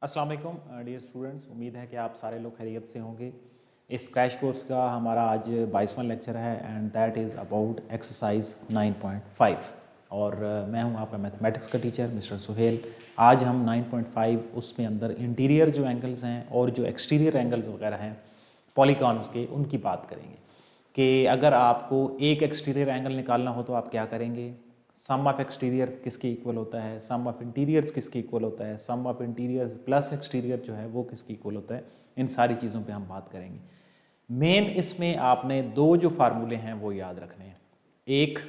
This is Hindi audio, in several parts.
अस्सलाम वालेकुम डियर स्टूडेंट्स, उम्मीद है कि आप सारे लोग खैरियत से होंगे। इस क्रैश कोर्स का हमारा आज 22वां लेक्चर है and that is about exercise 9.5 और मैं हूं आपका मैथमेटिक्स का टीचर मिस्टर सुहेल। आज हम 9.5 उसमें अंदर इंटीरियर जो एंगल्स हैं और जो एक्सटीरियर एंगल्स वगैरह हैं पॉलीगॉन्स के, उनकी बात करेंगे कि अगर आपको एक एक्सटीरियर एंगल निकालना हो तो आप क्या करेंगे, सम ऑफ एक्सटीरियर किसके इक्वल होता है, सम ऑफ इंटीरियर्स किसके इक्वल होता है, sum of interiors plus exterior जो है वो किसके इक्वल होता है। इन सारी चीज़ों पे हम बात करेंगे। मेन इसमें आपने दो जो फार्मूले हैं वो याद रखने हैं। एक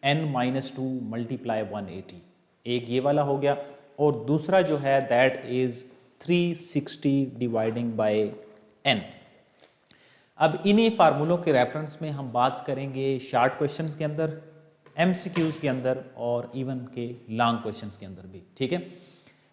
n-2 मल्टीप्लाई 180, एक ये वाला हो गया, और दूसरा जो है that is 360 dividing by n। अब इन्हीं फार्मूलों के रेफरेंस में हम बात करेंगे शॉर्ट क्वेश्चंस के अंदर, एमसीक्यूज़ के अंदर और इवन के लॉन्ग क्वेश्चंस के अंदर भी। ठीक है,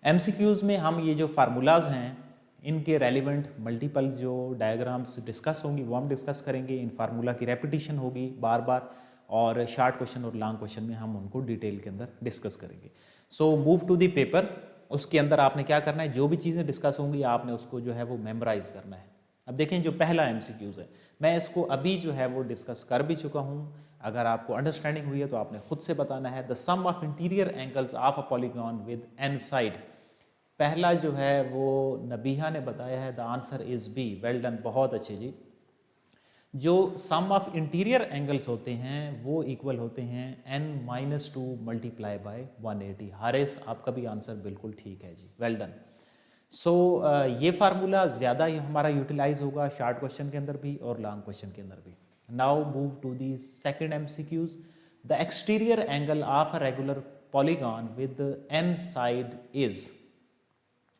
एमसीक्यूज़ में हम ये जो फार्मूलाज हैं इनके रेलिवेंट मल्टीपल जो डायग्राम्स डिस्कस होंगी वो हम डिस्कस करेंगे। इन फार्मूला की रेपिटेशन होगी बार बार, और शॉर्ट क्वेश्चन और लॉन्ग क्वेश्चन में हम उनको डिटेल के अंदर डिस्कस करेंगे। So move to the paper. उसके अंदर आपने क्या करना है, जो भी चीज़ें डिस्कस होंगी आपने उसको जो है वो मेमोराइज करना है। अब देखें, जो पहला एमसीक्यूज़ है मैं इसको अभी जो है वो डिस्कस कर भी चुका हूँ। अगर आपको अंडरस्टैंडिंग हुई है तो आपने खुद से बताना है। The sum of interior angles of a polygon with n side. पहला जो है वो नबीहा ने बताया है, the answer is B. Well done, बहुत अच्छे जी। जो सम ऑफ इंटीरियर एंगल्स होते हैं वो इक्वल होते हैं n-2 मल्टीप्लाई बाय 180। हारिस, आपका भी आंसर बिल्कुल ठीक है जी, वेल डन। सो ये फार्मूला ज़्यादा हमारा यूटिलाइज होगा शॉर्ट क्वेश्चन के अंदर भी और लॉन्ग क्वेश्चन के अंदर भी। Now move to the second MCQs. The exterior angle of a regular polygon with n side is.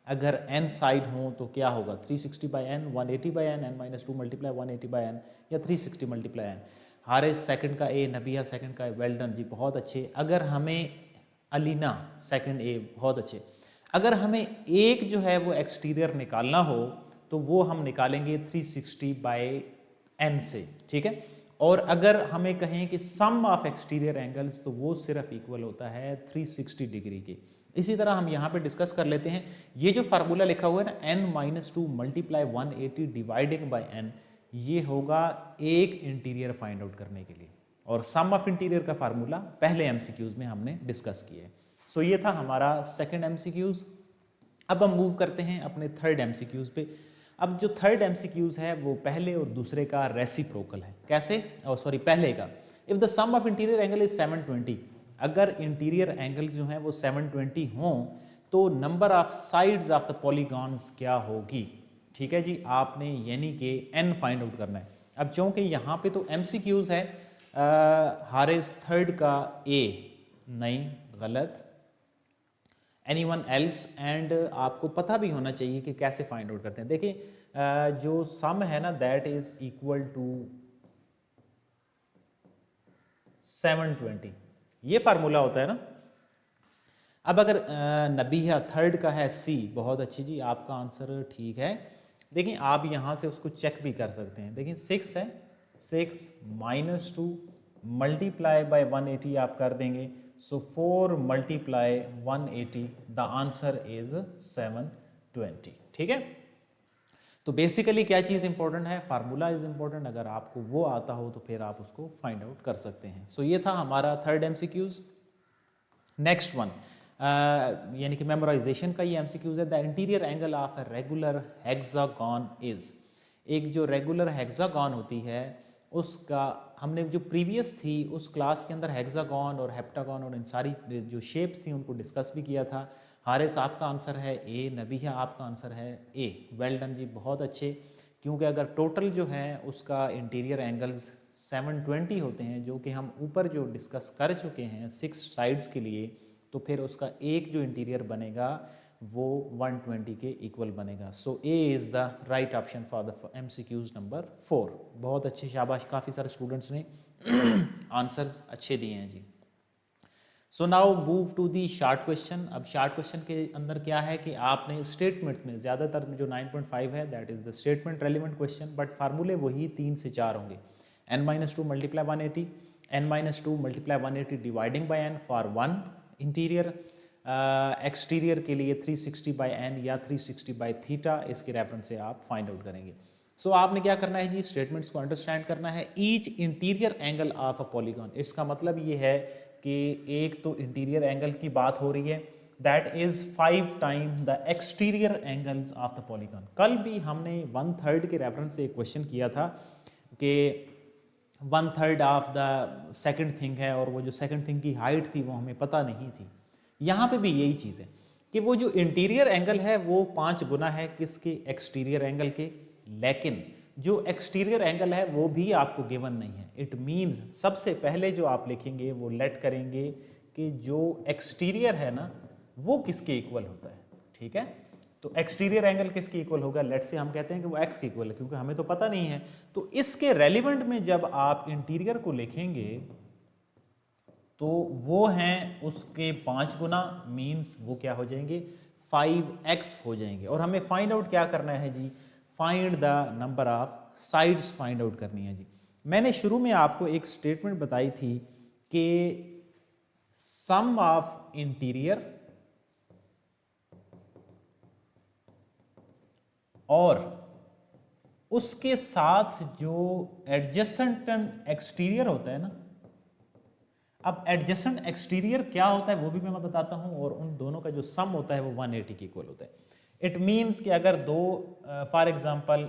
अगर n साइड हो तो क्या होगा, 360 by n, 180 by n, n-2 multiply 180 by n या 360 मल्टीप्लाई n। हारिस सेकंड का ए, नबिया सेकंड का ए, वेल डन जी, बहुत अच्छे। अगर हमें अलीना सेकंड ए, बहुत अच्छे। अगर हमें एक जो है वो एक्सटीरियर निकालना हो तो वो हम निकालेंगे 360 बाई n से। ठीक है, और अगर हमें कहें कि सम ऑफ एक्सटीरियर एंगल्स तो वो सिर्फ इक्वल होता है 360 डिग्री के। इसी तरह हम यहाँ पे डिस्कस कर लेते हैं। ये जो फार्मूला लिखा हुआ है ना, n-2 multiply 180 dividing by n, ये होगा एक इंटीरियर फाइंड आउट करने के लिए, और सम ऑफ इंटीरियर का फार्मूला पहले एमसीक्यूज में हमने डिस्कस किया है। सो ये था हमारा सेकंड एमसीक्यूज। अब हम मूव करते हैं अपने थर्ड एमसीक्यूज पे। अब जो थर्ड एमसीक्यूज है वो पहले और दूसरे का रेसिप्रोकल है। कैसे, सॉरी, पहले का, if the sum of interior angle is 720। अगर इंटीरियर एंगल जो हैं वो 720 हों तो number of sides of the polygons क्या होगी। ठीक है जी, आपने यानी कि n फाइंड आउट करना है। अब चूंकि यहाँ पे तो एमसीक्यूज है, हारिस थर्ड का ए, नहीं, गलत, एनीवन एल्स, एंड आपको पता भी होना चाहिए कि कैसे फाइंड आउट करते हैं। देखिए, जो सम है ना दैट इज इक्वल टू 720, ये फार्मूला होता है ना। अब अगर नबीहा थर्ड का है सी, बहुत अच्छी जी, आपका आंसर ठीक है। देखिए, आप यहाँ से उसको चेक भी कर सकते हैं। देखिए 6 है, 6-2 मल्टीप्लाई बाय 180 आप कर देंगे, सो 4 मल्टीप्लाई 180, द आंसर इज 720। ठीक है, तो बेसिकली क्या चीज़ इंपॉर्टेंट है, फार्मूला इज इंपॉर्टेंट। अगर आपको वो आता हो तो फिर आप उसको फाइंड आउट कर सकते हैं। सो ये था हमारा थर्ड एमसीक्यूज। नेक्स्ट वन, यानी कि मेमोराइजेशन का ये एमसीक्यूज है। The interior angle of a regular hexagon is. एक जो रेगुलर हेक्सागॉन होती है उसका, हमने जो प्रीवियस थी उस क्लास के अंदर हेक्सागॉन और हेप्टागॉन और इन सारी जो शेप्स थी उनको डिस्कस भी किया था। हारिस आपका आंसर है ए, नबीहा आपका आंसर है ए, वेल डन जी, बहुत अच्छे। क्योंकि अगर टोटल जो है उसका इंटीरियर एंगल्स 720 होते हैं, जो कि हम ऊपर जो डिस्कस कर चुके हैं 6 साइड्स के लिए, तो फिर उसका एक जो इंटीरियर बनेगा वो 120 के इक्वल बनेगा। So A is the right option for the MCQs number 4। बहुत अच्छे, शाबाश, काफ़ी सारे स्टूडेंट्स ने आंसर्स अच्छे दिए हैं जी। So now move to the short question. अब शॉर्ट क्वेश्चन के अंदर क्या है कि आपने स्टेटमेंट में ज़्यादातर जो 9.5 है that is the statement relevant question, but फार्मूले वही 3 से 4 होंगे। n-2 multiply 180, n-2 multiply 180 dividing by n for 1 interior, exterior के लिए 360 बाई एन या 360 बाई थीटा, इसके रेफरेंस से आप फाइंड आउट करेंगे। सो आपने क्या करना है जी, स्टेटमेंट्स को अंडरस्टैंड करना है। Each interior angle of a polygon, इसका मतलब ये है कि एक तो इंटीरियर एंगल की बात हो रही है, that is 5 time the exterior angles of the polygon. कल भी हमने 1/3 के रेफरेंस से एक क्वेश्चन किया था कि 1/3 ऑफ द सेकंड थिंग है, और वो जो सेकंड थिंग की हाइट थी वो हमें पता नहीं थी। यहाँ पे भी यही चीज़ है कि वो जो इंटीरियर एंगल है वो 5 गुना है किसके, एक्सटीरियर एंगल के, लेकिन जो एक्सटीरियर एंगल है वो भी आपको गिवन नहीं है। इट मीन्स सबसे पहले जो आप लिखेंगे वो लेट करेंगे कि जो एक्सटीरियर है ना वो किसके इक्वल होता है, ठीक है। तो एक्सटीरियर एंगल किसके इक्वल होगा, लेट से हम कहते हैं कि वो एक्स के इक्वल है, क्योंकि हमें तो पता नहीं है। तो इसके रेलिवेंट में जब आप इंटीरियर को लिखेंगे तो वो हैं उसके 5 गुना, मीन्स वो क्या हो जाएंगे, 5x हो जाएंगे। और हमें फाइंड आउट क्या करना है जी, find the number of sides find out करनी है जी। मैंने शुरू में आपको एक स्टेटमेंट बताई थी कि सम ऑफ इंटीरियर और उसके साथ जो एडजेसेंट एक्सटीरियर होता है ना, अब एडजेसेंट एक्सटीरियर क्या होता है वो भी मैं बताता हूं, और उन दोनों का जो सम होता है वो 180 के इक्वल होता है। इट मीन्स कि अगर दो, फॉर एग्जांपल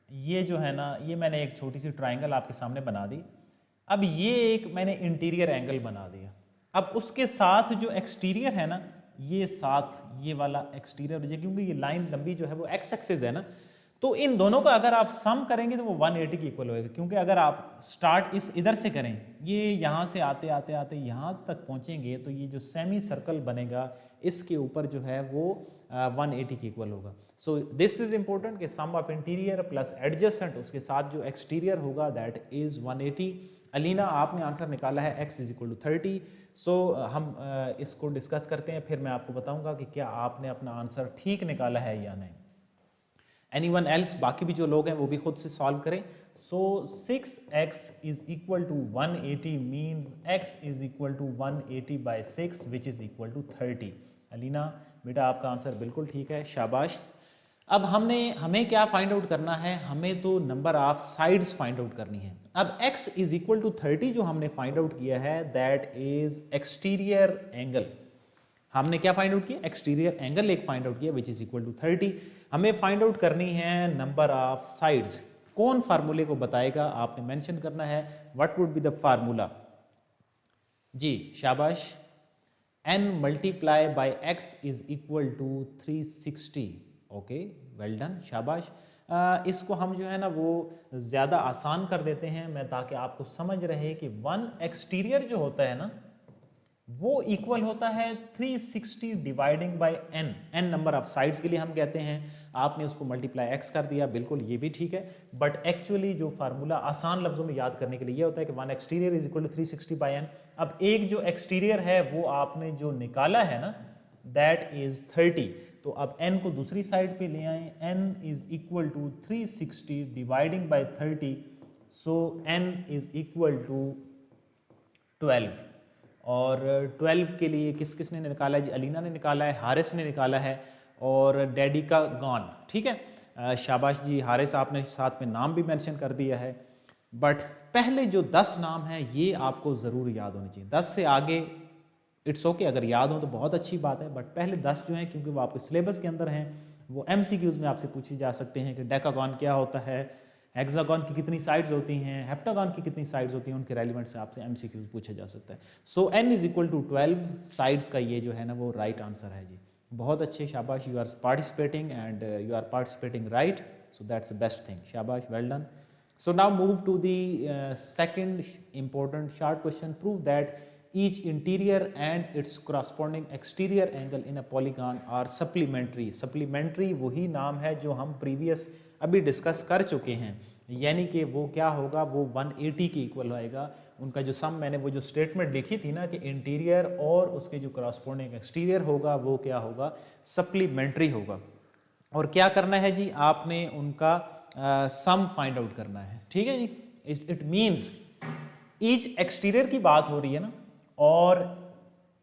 ये जो है ना, ये मैंने एक छोटी सी ट्राइंगल आपके सामने बना दी। अब ये एक मैंने इंटीरियर एंगल बना दिया। अब उसके साथ जो एक्सटीरियर है ना, ये साथ ये वाला एक्सटीरियर हो जाए, क्योंकि ये लाइन लंबी जो है वो एक्स एक्सिस है ना, तो इन दोनों का अगर आप सम करेंगे तो वो 180 के इक्वल होएगा। क्योंकि अगर आप स्टार्ट इस इधर से करें, ये यहाँ से आते आते आते यहाँ तक पहुँचेंगे, तो ये जो सेमी सर्कल बनेगा इसके ऊपर जो है वो 180 के इक्वल होगा। सो दिस इज इंपॉर्टेंट कि सम ऑफ इंटीरियर प्लस एडजेसेंट, उसके साथ जो एक्सटीरियर होगा दैट इज 180। अलीना आपने आंसर निकाला है x इज इक्वल टू 30। सो हम इसको डिस्कस करते हैं, फिर मैं आपको बताऊंगा कि क्या आपने अपना आंसर ठीक निकाला है या नहीं। एनीवन एल्स, बाकी भी जो लोग हैं वो भी खुद से सॉल्व करें। So 6x is equal to 180 means x is equal to 180 by 6 which is equal to 30। Alina बेटा आपका आंसर बिल्कुल ठीक है, शाबाश। अब हमें क्या फाइंड आउट करना है, हमें तो number of sides find out करनी है। अब x इज इक्वल टू 30 जो हमने फाइंड आउट किया है दैट इज एक्सटीरियर एंगल। हमने क्या फाइंड आउट किया, एक्सटीरियर एंगल एक फाइंड आउट किया विच इज इक्वल टू 30। हमें फाइंड आउट करनी है नंबर ऑफ साइड्स। कौन फार्मूले को बताएगा, आपने मेंशन करना है what would be the formula. जी शाबाश, n multiply by x is equal to 360। Okay well done, शाबाश। इसको हम जो है ना वो ज़्यादा आसान कर देते हैं मैं, ताकि आपको समझ रहे कि 1 एक्सटीरियर जो होता है ना वो इक्वल होता है 360 dividing by n। n number of sides के लिए हम कहते हैं, आपने उसको मल्टीप्लाई x कर दिया, बिल्कुल ये भी ठीक है। बट एक्चुअली जो फार्मूला आसान लफ्जों में याद करने के लिए ये होता है कि 1 exterior is equal to 360 by n। अब एक जो एक्सटीरियर है वो आपने जो निकाला है ना दैट इज 30, तो अब n को दूसरी साइड पे ले आए, n is equal to 360 dividing by 30, so n is equal to 12। और 12 के लिए किस किस ने निकाला है जी, अलीना ने निकाला है, हारिस ने निकाला है, और डैडी का गॉन, ठीक है। शाबाश जी हारिस, आपने साथ में नाम भी मेंशन कर दिया है। बट पहले जो 10 नाम हैं ये आपको ज़रूर याद होने चाहिए। 10 से आगे इट्स ओके, अगर याद हो तो बहुत अच्छी बात है, बट पहले 10 जो हैं क्योंकि वो आपके सिलेबस के अंदर हैं, वो MCQs में आपसे पूछी जा सकते हैं कि डेकागॉन क्या होता है, हेक्सागॉन की कितनी साइड्स होती हैं, हेप्टागॉन की कितनी साइड्स होती हैं, उनके रेलिवेंट से आपसे MCQs पूछा जा सकता है। So n is equal to 12 sides का ये जो है ना वो राइट आंसर है जी। बहुत अच्छे, शाबाश, you are participating and you are participating right, so that's the best thing, शाबाश, well done. So now move to the second important short question. Prove that each interior and its corresponding exterior angle in a polygon are supplementary. Supplementary वही नाम है जो हम previous अभी डिस्कस कर चुके हैं, यानी कि वो क्या होगा, वो 180 के इक्वल होएगा। उनका जो सम मैंने वो जो स्टेटमेंट लिखी थी ना कि इंटीरियर और उसके जो करस्पॉन्डिंग एक्सटीरियर होगा वो क्या होगा, सप्लीमेंट्री होगा। और क्या करना है जी, आपने उनका सम फाइंड आउट करना है, ठीक है जी। इट मीन्स ईच एक्सटीरियर की बात हो रही है ना, और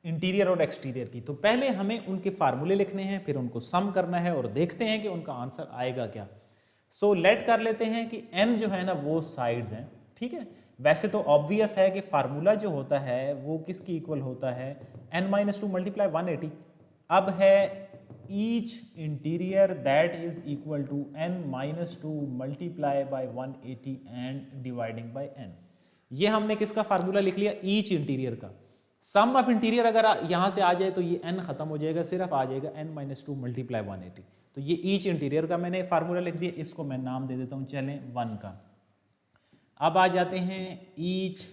इंटीरियर और एक्सटीरियर की। तो पहले हमें उनके फार्मूले लिखने हैं, फिर उनको सम करना है और देखते हैं कि उनका आंसर आएगा क्या। सो लेट कर लेते हैं कि n जो है ना वो साइड्स हैं, ठीक है। वैसे तो ऑब्वियस है कि फार्मूला जो होता है वो किसकी इक्वल होता है, n-2 मल्टीप्लाई 180। अब है each interior that is equal to n-2 multiply by 180 and dividing by n। ये हमने किसका फार्मूला लिख लिया, ईच इंटीरियर का। सम ऑफ इंटीरियर अगर यहाँ से आ जाए तो ये n खत्म हो जाएगा, सिर्फ आ जाएगा n-2 मल्टीप्लाई 180। तो ये ईच इंटीरियर का मैंने फार्मूला लिख दिया, इसको मैं नाम दे देता हूँ चलें 1 का। अब आ जाते हैं ईच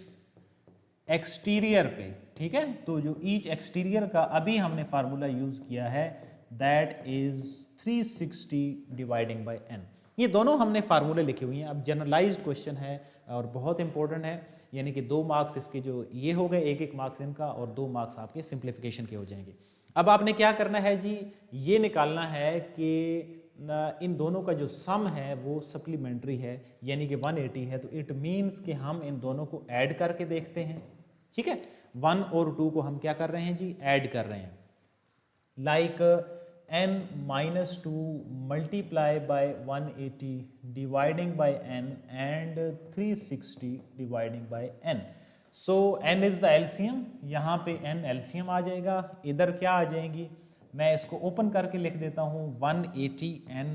एक्सटीरियर पे, ठीक है। तो जो ईच एक्सटीरियर का अभी हमने फार्मूला यूज किया है that is 360 dividing by n। ये दोनों हमने फार्मूले लिखे हुए हैं। अब जनरलाइज्ड क्वेश्चन है और बहुत इंपॉर्टेंट है, यानी कि 2 मार्क्स इसके जो ये हो गए, 1-1 मार्क्स इनका और 2 मार्क्स आपके सिंप्लीफिकेशन के हो जाएंगे। अब आपने क्या करना है जी, ये निकालना है कि इन दोनों का जो सम है वो सप्लीमेंट्री है, यानी कि 180 है। तो इट मीन्स कि हम इन दोनों को ऐड करके देखते हैं, ठीक है। 1 और 2 को हम क्या कर रहे हैं जी, ऐड कर रहे हैं। Like n-2 multiply by 180 dividing by n and 360 dividing by n। So n is the LCM, यहाँ पे n एलसीएम आ जाएगा, इधर क्या आ जाएंगी, मैं इसको ओपन करके लिख देता हूँ 180n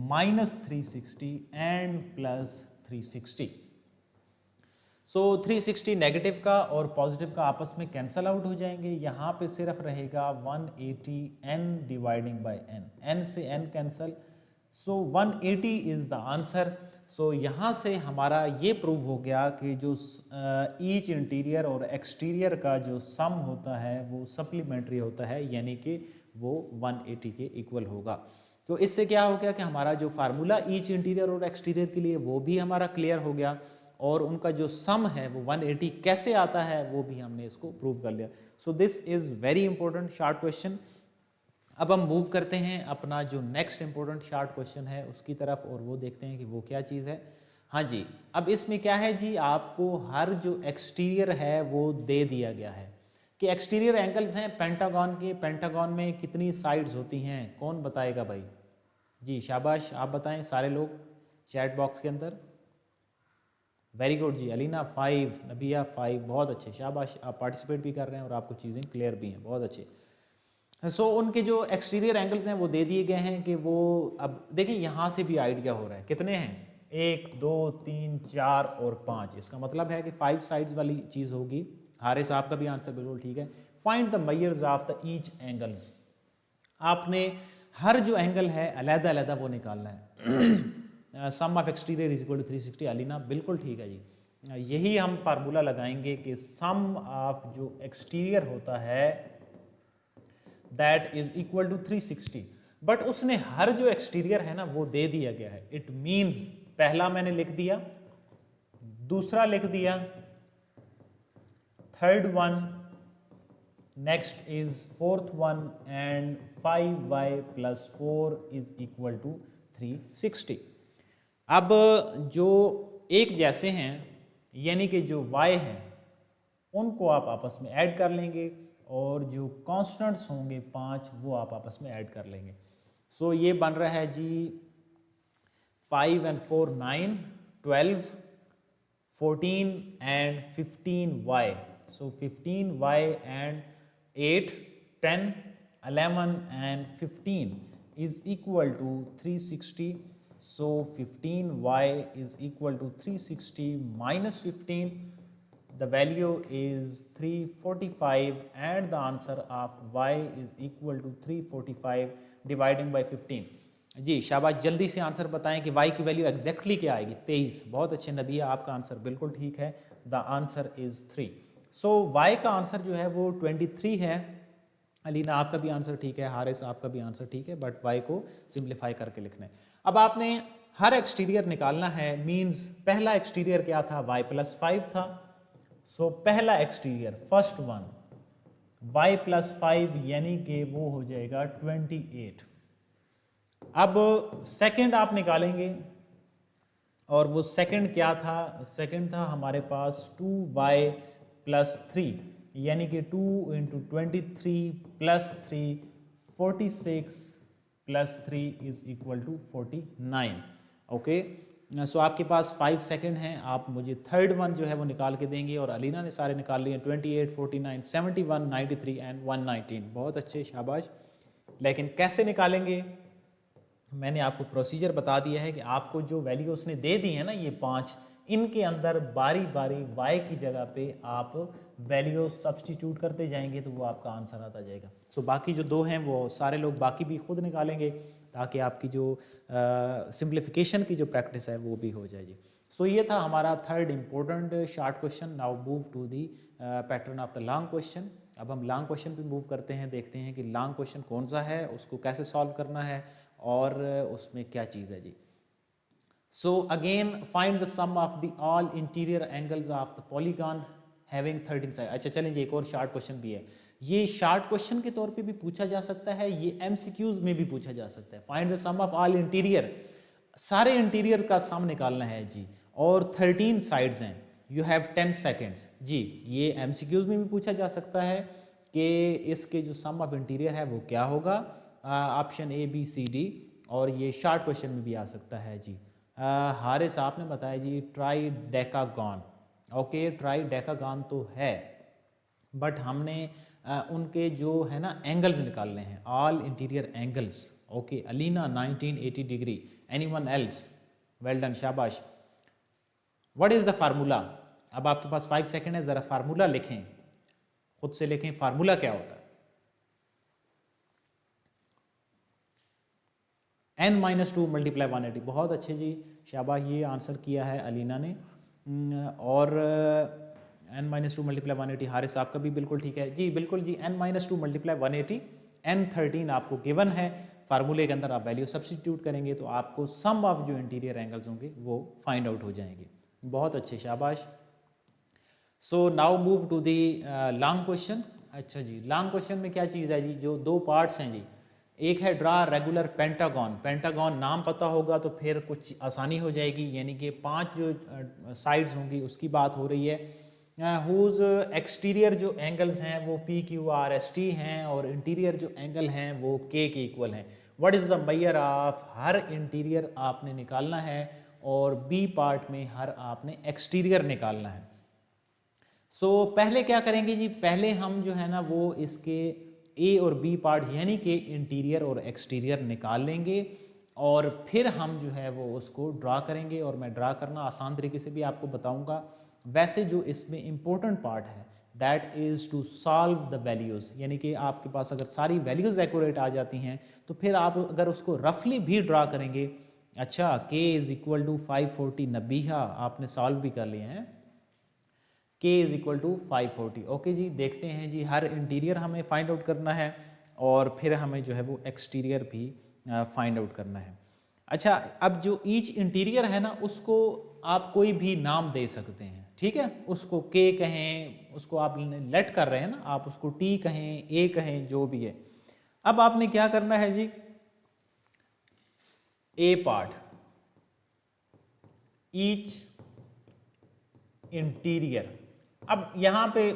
minus 360 and plus 360। So 360 negative का और पॉजिटिव का आपस में कैंसल आउट हो जाएंगे, यहाँ पे सिर्फ रहेगा 180n dividing by n, n से n cancel, so 180 is the answer. So यहाँ से हमारा ये प्रूव हो गया कि जो ईच इंटीरियर और एक्सटीरियर का जो सम होता है वो सप्लीमेंट्री होता है, यानी कि वो 180 के इक्वल होगा। तो इससे क्या हो गया कि हमारा जो फार्मूला ईच इंटीरियर और एक्सटीरियर के लिए वो भी हमारा क्लियर हो गया, और उनका जो सम है वो 180 कैसे आता है वो भी हमने इसको प्रूव कर लिया। So this is very important short question. अब हम मूव करते हैं अपना जो नेक्स्ट इंपॉर्टेंट शॉर्ट क्वेश्चन है उसकी तरफ, और वो देखते हैं कि वो क्या चीज़ है। हाँ जी, अब इसमें क्या है जी, आपको हर जो एक्सटीरियर है वो दे दिया गया है कि एक्सटीरियर एंगल्स हैं पेंटागन के, पेंटागन में कितनी साइड्स होती हैं, कौन बताएगा भाई जी, शाबाश आप बताएं सारे लोग चैट बॉक्स के अंदर। वेरी गुड जी, अलीना 5, नबिया 5, बहुत अच्छे, शाबाश आप पार्टिसिपेट भी कर रहे हैं और आपको चीज़ें क्लियर भी हैं, बहुत अच्छे। सो उनके जो एक्सटीरियर एंगल्स हैं वो दे दिए गए हैं कि वो, अब देखिए यहाँ से भी आइडिया हो रहा है कितने हैं, 1 2 3 4 और 5, इसका मतलब है कि 5 साइड्स वाली चीज़ होगी। हारिस आपका भी आंसर बिल्कुल ठीक है। Find the measures of the each angles, आपने हर जो एंगल है अलग अलग वो निकालना है। Sum of exterior is equal to 360, Alina बिल्कुल ठीक है जी। यही हम फार्मूला लगाएंगे कि सम ऑफ जो एक्सटीरियर होता है that is equal to 360, but उसने हर जो एक्सटीरियर है ना वो दे दिया गया है। इट मीन्स पहला मैंने लिख दिया, दूसरा लिख दिया, third one, next is fourth one, and 5y + 4 is equal to 360। अब जो एक जैसे हैं यानी कि जो y हैं उनको आप आपस में ऐड कर लेंगे, और जो कांस्टेंट्स होंगे 5 वो आप आपस में ऐड कर लेंगे। सो ये बन रहा है जी 5 and 4 9, 12, 14 and 15y। So 15y and 8 10 11 and 15 is equal to 360. So 15y is equal to 360 minus 15. The value is 345 and the answer of y is equal to 345 dividing by 15. जी शाबाश, जल्दी से आंसर बताएं कि y की वैल्यू एग्जैक्टली क्या आएगी, 23। बहुत अच्छे नबिया, आपका आंसर बिल्कुल ठीक है, the answer is 3। So y का आंसर जो है वो 23 है। अलीना आपका भी आंसर ठीक है, हारिस आपका भी आंसर ठीक है, बट y को सिंप्लीफाई करके लिखना है। अब आपने हर एक्सटीरियर निकालना है, मीन्स पहला एक्सटीरियर क्या था, y + 5 था। सो पहला एक्सटीरियर फर्स्ट वन y + 5 यानी कि वो हो जाएगा 28। अब सेकंड आप निकालेंगे, और वो सेकंड क्या था, सेकंड था हमारे पास 2y + 3 यानी कि 2 into 23 plus 3 46 plus 3 is equal to 49। Okay, so आपके पास 5 सेकंड हैं, आप मुझे थर्ड वन जो है वो निकाल के देंगे। और अलीना ने सारे निकाल लिए, 28, 49, 71, 93 एंड 119। बहुत अच्छे, शाबाश। लेकिन कैसे निकालेंगे, मैंने आपको प्रोसीजर बता दिया है कि आपको जो वैल्यू उसने दे दी है ना, ये 5, इनके अंदर बारी बारी y की जगह पे आप वैल्यू सब्सटीट्यूट करते जाएंगे तो वो आपका आंसर आता जाएगा। सो बाकी जो 2 हैं वो सारे लोग बाकी भी खुद निकालेंगे, ताकि आपकी जो सिंप्लीफिकेशन की जो प्रैक्टिस है वो भी हो जाए जी। सो ये था हमारा third important short question. Now move to the pattern of the long question. अब हम लॉन्ग क्वेश्चन पे मूव करते हैं, देखते हैं कि लॉन्ग क्वेश्चन कौन सा है, उसको कैसे सॉल्व करना है और उसमें क्या चीज़ है जी। So again find the sum of the all interior angles of the polygon having 13 sides। अच्छा चलें जी, एक और शार्ट क्वेश्चन भी है। ये शार्ट क्वेश्चन के तौर पे भी पूछा जा सकता है, ये MCQs में भी पूछा जा सकता है। Find the sum of all interior, सारे इंटीरियर का सम निकालना है जी, और 13 साइड्स हैं, यू हैव 10 सेकेंड्स जी। ये MCQs में भी पूछा जा सकता है कि इसके जो सम ऑफ इंटीरियर है वो क्या होगा, option A B C D। और ये शार्ट क्वेश्चन में भी आ सकता है जी। हारिस आपने बताया जी tridecagon. Okay, tridecagon तो है, बट हमने उनके जो है ना एंगल्स निकालने हैं, all interior angles. Okay, Alina 1980 degree, anyone else, well done, शाबाश। What is the formula? अब आपके पास 5 सेकंड है, जरा फार्मूला लिखें, खुद से लिखें फार्मूला क्या होता है। n-2 multiply 180। बहुत अच्छे जी, शाबाश, ये आंसर किया है अलीना ने। और n-2 मल्टीप्लाई 180 हारिस आपका भी बिल्कुल ठीक है जी, बिल्कुल जी, n-2 मल्टीप्लाई 180, n13 आपको गिवन है। फार्मूले के अंदर आप वैल्यू सब्सटीट्यूट करेंगे तो आपको सम ऑफ जो इंटीरियर एंगल्स होंगे वो फाइंड आउट हो जाएंगे। बहुत अच्छे, शाबाश। So now move to the long question. अच्छा जी, लॉन्ग क्वेश्चन में क्या चीज़ है जी, जो 2 पार्ट्स हैं जी, एक है ड्रा रेगुलर पेंटागन। पेंटागन नाम पता होगा तो फिर कुछ आसानी हो जाएगी, यानी कि 5 जो साइड्स होंगी उसकी बात हो रही है। हुज एक्सटीरियर जो एंगल्स हैं वो PQRST हैं और इंटीरियर जो एंगल हैं वो K के इक्वल हैं। What is the measure of, her interior आपने निकालना है और B पार्ट में हर आपने एक्सटीरियर निकालना है। सो पहले क्या करेंगे जी, पहले हम जो है ना वो इसके A और B पार्ट यानी कि इंटीरियर और एक्सटीरियर निकाल लेंगे और फिर हम जो है वो उसको ड्रा करेंगे। और मैं ड्रा करना आसान तरीके से भी आपको बताऊंगा। वैसे जो इसमें इम्पोर्टेंट पार्ट है that is to solve the values, यानी कि आपके पास अगर सारी वैल्यूज़ एक्यूरेट आ जाती हैं तो फिर आप अगर उसको रफली भी ड्रा करेंगे। अच्छा, K is equal to 540, Nabiha आपने सॉल्व भी कर लिए हैं, K is equal to 540। Okay जी, देखते हैं जी, हर इंटीरियर हमें फाइंड आउट करना है और फिर हमें जो है वो एक्सटीरियर भी फाइंड आउट करना है। अच्छा, अब जो ईच इंटीरियर है ना उसको आप कोई भी नाम दे सकते हैं, ठीक है, उसको K कहें, उसको आप लेट कर रहे हैं ना, आप उसको T कहें, A कहें, जो भी है। अब आपने क्या करना है जी, A पार्ट, ईच इंटीरियर। अब यहाँ पे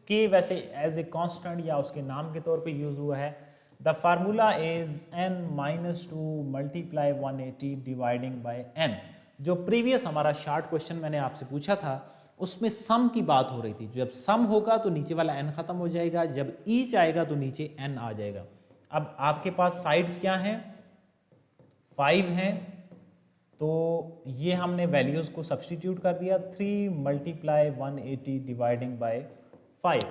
K वैसे एज ए कांस्टेंट या उसके नाम के तौर पे यूज हुआ है। The formula is n-2 multiply 180 dividing by n। जो प्रीवियस हमारा शार्ट क्वेश्चन मैंने आपसे पूछा था उसमें सम की बात हो रही थी। जब सम होगा तो नीचे वाला n खत्म हो जाएगा, जब ईच आएगा तो नीचे n आ जाएगा। अब आपके पास साइड्स क्या हैं, 5 हैं, तो ये हमने वैल्यूज़ को सब्सटीट्यूट कर दिया। 3 मल्टीप्लाई 180 डिवाइडिंग बाय 5।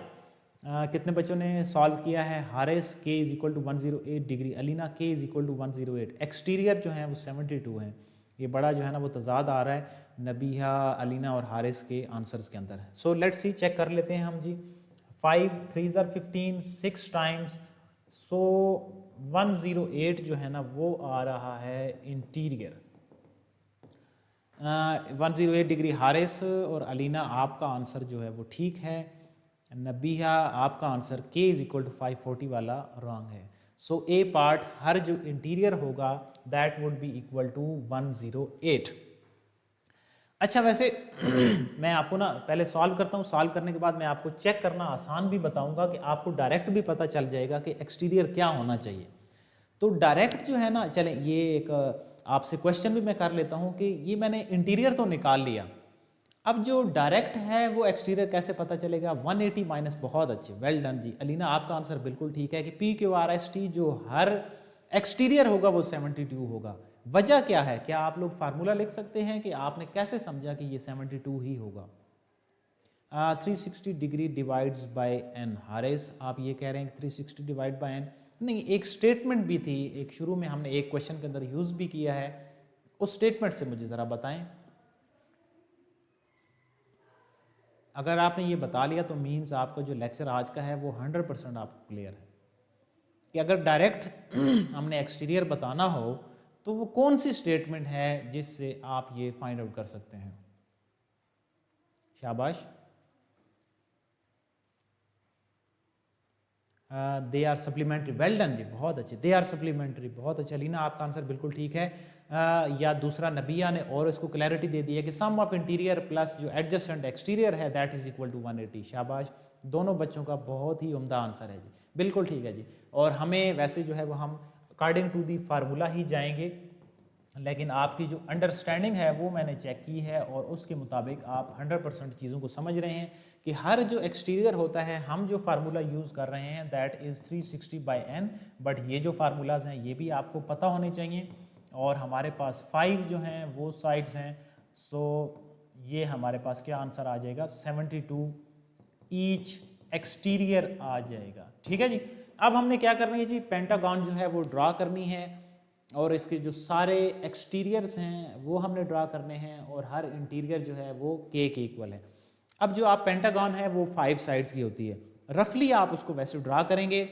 कितने बच्चों ने सॉल्व किया है? Haris K is equal to 108 degree, Alina K is equal to 108। Exterior जो है वो 72 है। ये बड़ा जो है ना वो तजाद आ रहा है नबीहा, अलीना और हारिस के आंसर्स के अंदर। सो लेट्स सी, चेक कर लेते हैं हम जी। 5 3 15, 6 टाइम्स, सो 108 जो है ना वो आ रहा है इंटीरियर। 108 डिग्री हारिस और अलीना आपका आंसर जो है वो ठीक है। नबीहा आपका answer K is equal to 540 वाला रॉन्ग है। सो A पार्ट, हर जो इंटीरियर होगा that would be equal to 108। अच्छा वैसे मैं आपको ना पहले सॉल्व करता हूँ, सॉल्व करने के बाद मैं आपको चेक करना आसान भी बताऊंगा कि आपको डायरेक्ट भी पता चल जाएगा कि एक्सटीरियर क्या होना चाहिए। तो डायरेक्ट जो है ना, चलें ये एक आपसे क्वेश्चन भी मैं कर लेता हूँ कि ये मैंने इंटीरियर तो निकाल लिया, अब जो डायरेक्ट है वो एक्सटीरियर कैसे पता चलेगा। 180 माइनस, बहुत अच्छे, वेल डन जी। अलीना आपका आंसर बिल्कुल ठीक है कि P Q R S T जो हर एक्सटीरियर होगा वो 72 होगा। वजह क्या है, क्या आप लोग फार्मूला लिख सकते हैं कि आपने कैसे समझा कि ये 72 ही होगा। 360 degree divides by n, Haris आप ये कह रहे हैं कि 360 डिवाइड बाय एन, नहीं एक स्टेटमेंट भी थी, एक शुरू में हमने एक क्वेश्चन के अंदर यूज़ भी किया है, उस स्टेटमेंट से मुझे ज़रा बताएं। अगर आपने ये बता लिया तो मीन्स आपका जो लेक्चर आज का है वो 100% आपको क्लियर है कि अगर डायरेक्ट हमने एक्सटीरियर बताना हो तो वो कौन सी स्टेटमेंट है जिससे आप ये फाइंड आउट कर सकते हैं। शाबाश। They are supplementary, well done जी, बहुत अच्छे, दे आर सप्लीमेंट्री, बहुत अच्छा। लीना आपका आंसर बिल्कुल ठीक है। या दूसरा नबिया ने और इसको क्लैरिटी दे दी है कि सम ऑफ इंटीरियर प्लस जो एडजस्टेंट एक्सटीरियर है दैट इज इक्वल टू 180। शाबाश, दोनों बच्चों का बहुत ही उम्दा आंसर है जी, बिल्कुल ठीक है जी। और हमें वैसे जो है वो हम अकॉर्डिंग टू दी फार्मूला ही जाएंगे, लेकिन आपकी जो अंडरस्टैंडिंग है वो मैंने चेक की है और उसके मुताबिक आप 100% चीज़ों को समझ रहे हैं कि हर जो एक्सटीरियर होता है हम जो फार्मूला यूज़ कर रहे हैं that is 360 by n, but ये जो फार्मूलाज हैं ये भी आपको पता होने चाहिए। और हमारे पास 5 जो हैं वो साइड्स हैं, सो ये हमारे पास क्या आंसर आ जाएगा, 72 ईच एक्सटीरियर आ जाएगा। ठीक है जी। अब हमने क्या करना है जी, पेंटागन जो है वो ड्रा करनी है और इसके जो सारे एक्सटीरियर्स हैं वो हमने ड्रा करने हैं और हर इंटीरियर जो है वो के इक्वल है। अब जो आप पेंटागन है वो 5 साइड्स की होती है, रफली आप उसको वैसे ड्रा करेंगे,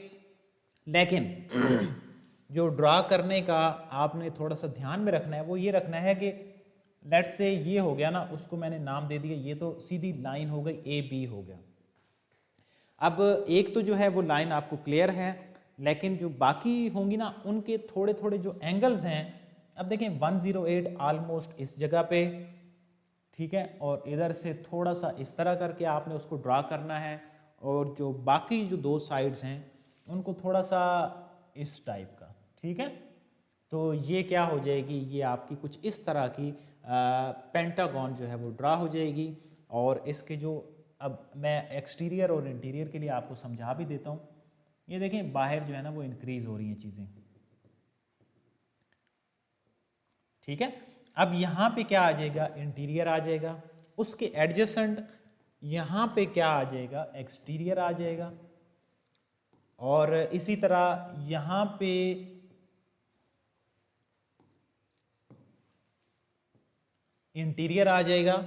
लेकिन जो ड्रा करने का आपने थोड़ा सा ध्यान में रखना है वो ये रखना है कि लेट्स से ये हो गया ना, उसको मैंने नाम दे दिया, ये तो सीधी लाइन हो गई, ए बी हो गया। अब एक तो जो है वो लाइन आपको क्लियर है, लेकिन जो बाकी होंगी ना उनके थोड़े थोड़े जो एंगल्स हैं, अब देखें 108 ऑलमोस्ट इस जगह पे, ठीक है, और इधर से थोड़ा सा इस तरह करके आपने उसको ड्रा करना है, और जो बाकी जो दो साइड्स हैं उनको थोड़ा सा इस टाइप का, ठीक है। तो ये क्या हो जाएगी, ये आपकी कुछ इस तरह की पेंटागन जो है वो ड्रा हो जाएगी। और इसके जो, अब मैं एक्सटीरियर और इंटीरियर के लिए आपको समझा भी देता हूँ। ये देखें बाहर जो है ना वो इंक्रीज हो रही हैं चीज़ें, ठीक है। अब यहाँ पे क्या आ जाएगा, इंटीरियर आ जाएगा, उसके एडजेसेंट यहाँ पे क्या आ जाएगा, एक्सटीरियर आ जाएगा, और इसी तरह यहाँ पे इंटीरियर आ जाएगा,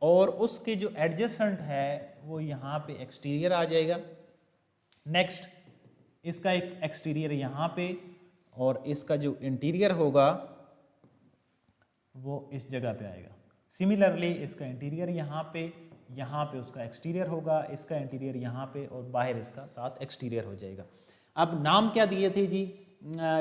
और उसके जो एडजेसेंट है वो यहाँ पे एक्सटीरियर आ जाएगा। नेक्स्ट इसका एक एक्सटीरियर यहाँ पे, और इसका जो इंटीरियर होगा वो इस जगह पे आएगा। सिमिलरली इसका इंटीरियर यहाँ पे उसका एक्सटीरियर होगा, इसका इंटीरियर यहाँ पे, और बाहर इसका साथ एक्सटीरियर हो जाएगा। अब नाम क्या दिए थे जी,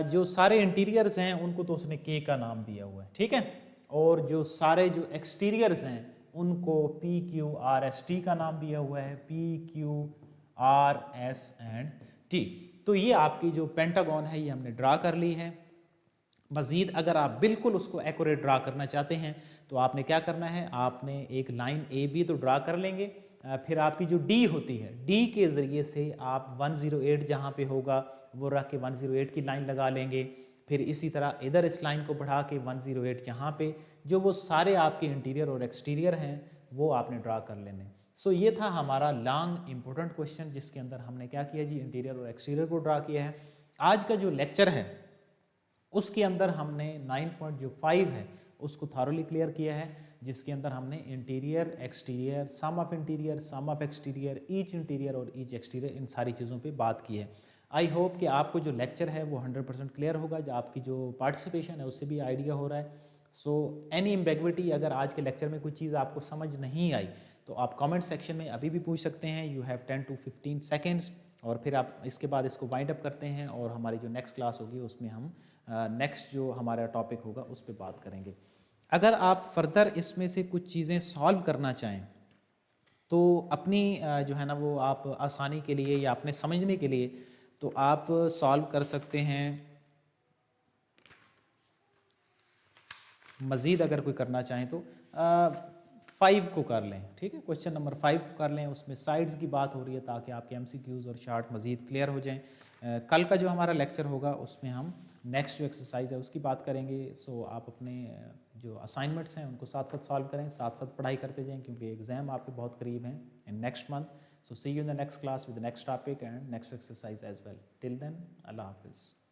जो सारे इंटीरियर्स हैं उनको तो उसने के का नाम दिया हुआ है, ठीक है, और जो सारे जो एक्सटीरियर्स हैं उनको P Q R S T का नाम दिया हुआ है, P Q R S and T. तो ये आपकी जो पेंटागन है ये हमने ड्रा कर ली है। मज़ीद अगर आप बिल्कुल उसको एक्यूरेट ड्रा करना चाहते हैं तो आपने क्या करना है, आपने एक लाइन ए बी तो ड्रा कर लेंगे, फिर आपकी जो डी होती है, डी के ज़रिए से आप 108 जहाँ पे होगा वो रख के 108 की लाइन लगा लेंगे, फिर इसी तरह इधर इस लाइन को बढ़ा के 108 यहाँ पे जो वो सारे आपके इंटीरियर और एक्सटीरियर हैं वो आपने ड्रा कर लेने। सो ये था हमारा लॉन्ग इंपॉर्टेंट क्वेश्चन जिसके अंदर हमने क्या किया जी, इंटीरियर और एक्सटीरियर को ड्रा किया है। आज का जो लेक्चर है उसके अंदर हमने 9.5 है उसको थारोली क्लियर किया है, जिसके अंदर हमने interior, exterior, sum of interior, sum of exterior, each interior और ईच एक्सटीरियर, इन सारी चीज़ों पे बात की है। आई होप कि आपको जो लेक्चर है वो 100% क्लियर होगा, जो आपकी जो पार्टिसिपेशन है उससे भी आइडिया हो रहा है। सो एनी एम्बेग्विटी, अगर आज के लेक्चर में कोई चीज़ आपको समझ नहीं आई तो आप कमेंट सेक्शन में अभी भी पूछ सकते हैं। यू हैव 10 to 15 सेकेंड्स, और फिर आप इसके बाद इसको वाइंड अप करते हैं और हमारी जो नेक्स्ट क्लास होगी उसमें हम नेक्स्ट जो हमारा टॉपिक होगा उस पर बात करेंगे। अगर आप फर्दर इसमें से कुछ चीज़ें सॉल्व करना चाहें तो अपनी जो है ना वो आप आसानी के लिए या अपने समझने के लिए तो आप सॉल्व कर सकते हैं। मज़ीद अगर कोई करना चाहें तो 5 को कर लें, ठीक है, क्वेश्चन नंबर 5 को कर लें, उसमें साइड्स की बात हो रही है ताकि आपके एमसीक्यूज़ और चार्ट मज़ीद क्लियर हो जाएं। कल का जो हमारा लेक्चर होगा उसमें हम नेक्स्ट जो एक्सरसाइज है उसकी बात करेंगे। सो आप अपने जो असाइनमेंट्स हैं उनको साथ साथ सॉल्व करें, साथ साथ पढ़ाई करते जाएं क्योंकि एग्ज़ाम आपके बहुत करीब हैं in next month. So see you in the next class with next topic and next exercise as well. Till then, अल्लाह हाफिज़।